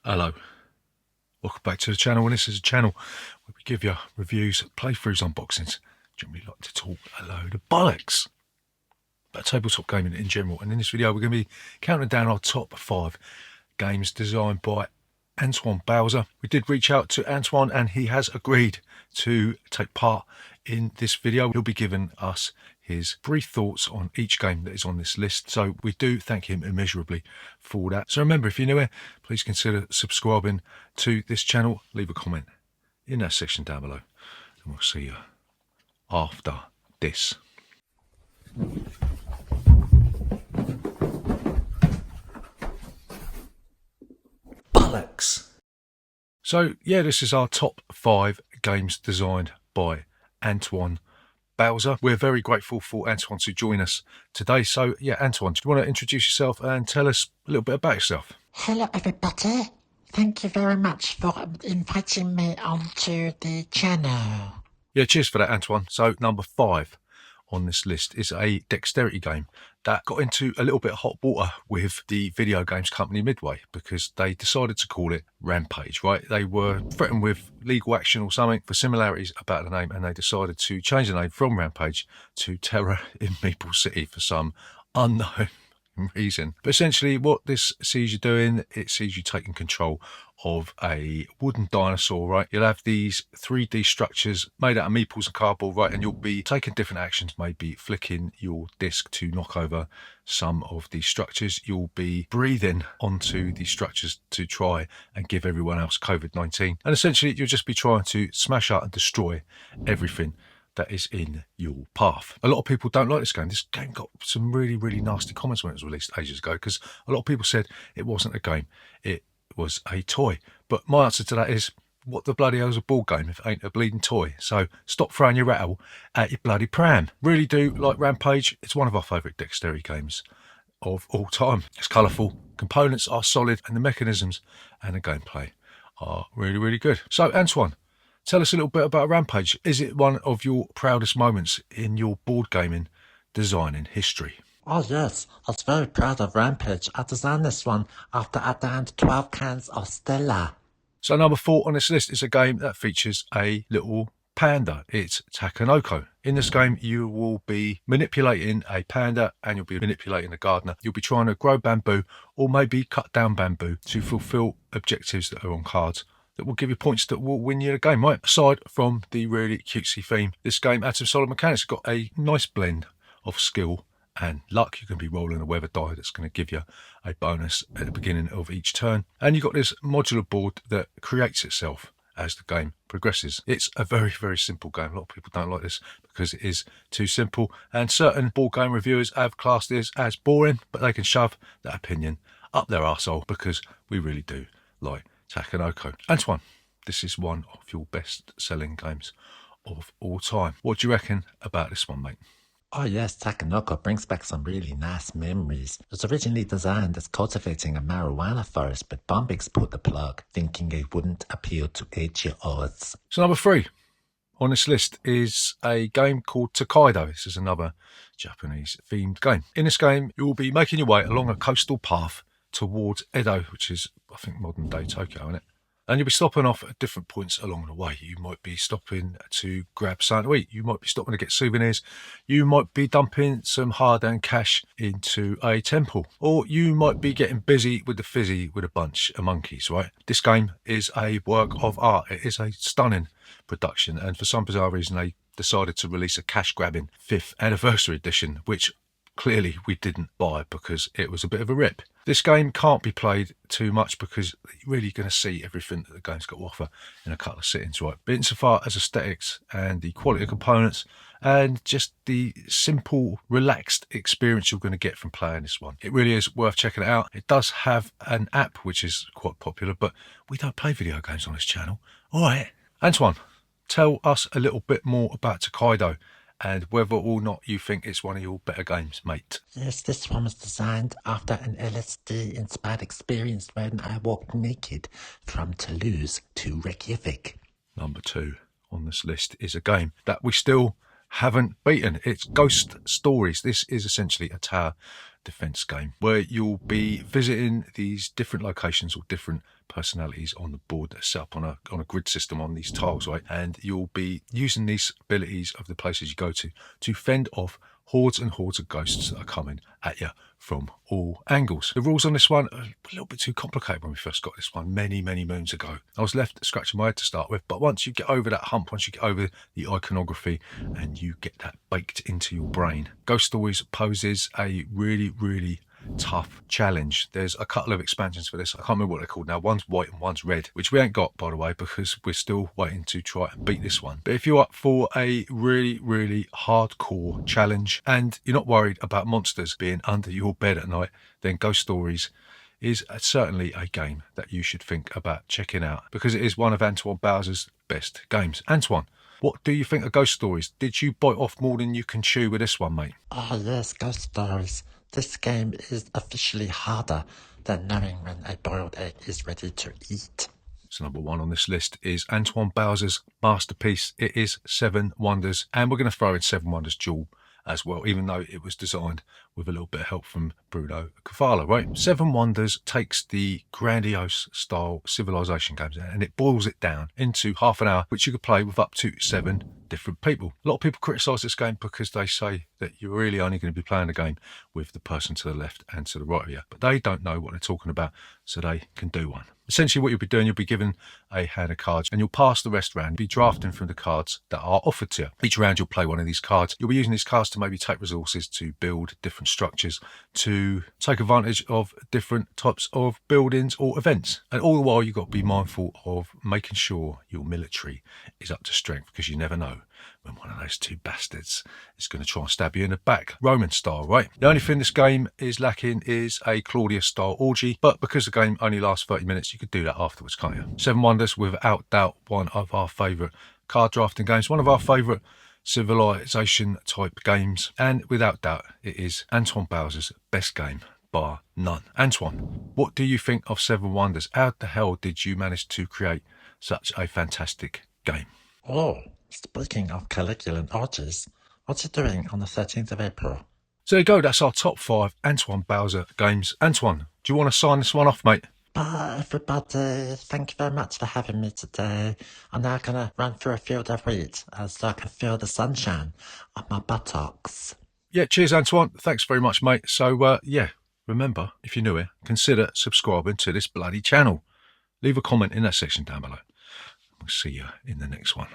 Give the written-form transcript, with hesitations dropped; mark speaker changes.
Speaker 1: Hello, welcome back to the channel, and this is a channel where we give you reviews, playthroughs, unboxings. Generally like to talk a load of bollocks about tabletop gaming in general, and in this video we're going to be counting down our top 5 games designed by Antoine Bauza. We did reach out to Antoine and he has agreed to take part in this video. He'll be giving us his brief thoughts on each game that is on this list, so we do thank him immeasurably for that. So remember, if you're new here, please consider subscribing to this channel, leave a comment in that section down below, and we'll see you after this. Bollocks. So yeah, this is our top 5 games designed by Antoine Bauza. We're very grateful for Antoine to join us today. So yeah, Antoine, do you want to introduce yourself and tell us a little bit about yourself?
Speaker 2: Hello everybody, thank you very much for inviting me onto the channel.
Speaker 1: Yeah, cheers for that, Antoine. So number 5 on this list is a dexterity game that got into a little bit of hot water with the video games company Midway because they decided to call it Rampage, right? They were threatened with legal action or something for similarities about the name, and they decided to change the name from Rampage to Terror in Maple City for some unknown reason. But essentially what this sees you doing, it sees you taking control of a wooden dinosaur, right? You'll have these 3D structures made out of meeples and cardboard, right? And you'll be taking different actions, maybe flicking your disc to knock over some of these structures. You'll be breathing onto these structures to try and give everyone else COVID-19. And essentially you'll just be trying to smash out and destroy everything that is in your path. A lot of people don't like this game. This game got some really nasty comments when it was released ages ago because a lot of people said it wasn't a game, it was a toy. But my answer to that is, what the bloody hell is a board game if it ain't a bleeding toy? So stop throwing your rattle at your bloody pram. Really do like Rampage. It's one of our favourite dexterity games of all time. It's colourful, components are solid, and the mechanisms and the gameplay are really good. So Antoine, tell us a little bit about Rampage. Is it one of your proudest moments in your board gaming designing history?
Speaker 2: Oh yes, I was very proud of Rampage. I designed this one after I downed 12 cans of Stella.
Speaker 1: So number 4 on this list is a game that features a little panda. It's Takanoko. In this game, you will be manipulating a panda and you'll be manipulating a gardener. You'll be trying to grow bamboo or maybe cut down bamboo to fulfill objectives that are on cards that will give you points that will win you the game, right? Aside from the really cutesy theme, this game had some solid mechanics. It's got a nice blend of skill and luck. You can be rolling a weather die that's going to give you a bonus at the beginning of each turn. And you've got this modular board that creates itself as the game progresses. It's a very simple game. A lot of people don't like this because it is too simple. And certain board game reviewers have classed this as boring, but they can shove that opinion up their arsehole because we really do like Takanoko. Antoine, this is one of your best-selling games of all time. What do you reckon about this one, mate?
Speaker 2: Oh yes, Takanoko brings back some really nice memories. It was originally designed as cultivating a marijuana forest, but Bombix pulled the plug, thinking it wouldn't appeal to 8-year-olds.
Speaker 1: So number 3 on this list is a game called Tokaido. This is another Japanese-themed game. In this game, you will be making your way along a coastal path towards Edo, which is, I think, modern-day Tokyo, isn't it? And you'll be stopping off at different points along the way. You might be stopping to grab something to eat. You might be stopping to get souvenirs. You might be dumping some hard-earned cash into a temple. Or you might be getting busy with the fizzy with a bunch of monkeys, right? This game is a work of art. It is a stunning production. And for some bizarre reason, they decided to release a cash-grabbing 5th anniversary edition, which clearly we didn't buy because it was a bit of a rip. This game can't be played too much because you're really going to see everything that the game's got to offer in a couple of sittings, right? But insofar as aesthetics and the quality of components and just the simple, relaxed experience you're going to get from playing this one, it really is worth checking it out. It does have an app which is quite popular, but we don't play video games on this channel. All right, Antoine, tell us a little bit more about Tokaido and whether or not you think it's one of your better games, mate.
Speaker 2: Yes, this one was designed after an LSD-inspired experience when I walked naked from Toulouse to Reykjavik.
Speaker 1: Number 2 on this list is a game that we still haven't beaten. It's Ghost Stories. This is essentially a tower defense game where you'll be visiting these different locations or different personalities on the board that are set up on a grid system on these tiles, right? And you'll be using these abilities of the places you go to fend off hordes and hordes of ghosts that are coming at you from all angles. The rules on this one are a little bit too complicated when we first got this one many moons ago. I was left scratching my head to start with, but once you get over that hump, once you get over the iconography and you get that baked into your brain, Ghost Stories poses a really tough challenge. There's a couple of expansions for this. I can't remember what they're called now. One's white and one's red, which we ain't got, by the way, because we're still waiting to try and beat this one. But if you're up for a really hardcore challenge and you're not worried about monsters being under your bed at night, then Ghost Stories is certainly a game that you should think about checking out, because it is one of Antoine Bauza's best games. Antoine, what do you think of Ghost Stories? Did you bite off more than you can chew with this one, mate?
Speaker 2: Oh yes, Ghost Stories. This game is officially harder than knowing when a boiled egg is ready to eat.
Speaker 1: So number one on this list is Antoine Bauza's masterpiece. It is Seven Wonders, and we're going to throw in Seven Wonders Duel as well, even though it was designed with a little bit of help from Bruno Cavallo, right? Seven Wonders takes the grandiose style civilization games and it boils it down into half an hour, which you could play with up to 7 different people. A lot of people criticise this game because they say that you're really only going to be playing the game with the person to the left and to the right of you, but they don't know what they're talking about, so they can do one. Essentially what you'll be doing, you'll be given a hand of cards and you'll pass the rest round, be drafting from the cards that are offered to you. Each round you'll play one of these cards. You'll be using these cards to maybe take resources, to build different structures, to take advantage of different types of buildings or events. And all the while you've got to be mindful of making sure your military is up to strength, because you never know when one of those two bastards is going to try and stab you in the back, Roman style, right? The only thing this game is lacking is a Claudius style orgy, but because the game only lasts 30 minutes, you could do that afterwards, can't you? Seven Wonders, without doubt, one of our favourite card drafting games, one of our favourite civilization type games, and without doubt it is Antoine Bauza's best game bar none. Antoine, what do you think of Seven Wonders? How the hell did you manage to create such a fantastic game?
Speaker 2: Oh, speaking of Caligula orgies, what's it doing on the 13th of April?
Speaker 1: So there you go, that's our top 5 Antoine Bauza games. Antoine, do you want to sign this one off, mate?
Speaker 2: Bye everybody, thank you very much for having me today. I'm now going to run through a field of wheat so I can feel the sunshine on my buttocks.
Speaker 1: Yeah, cheers Antoine, thanks very much, mate. So yeah, remember, if you're new here, consider subscribing to this bloody channel. Leave a comment in that section down below. We'll see you in the next one.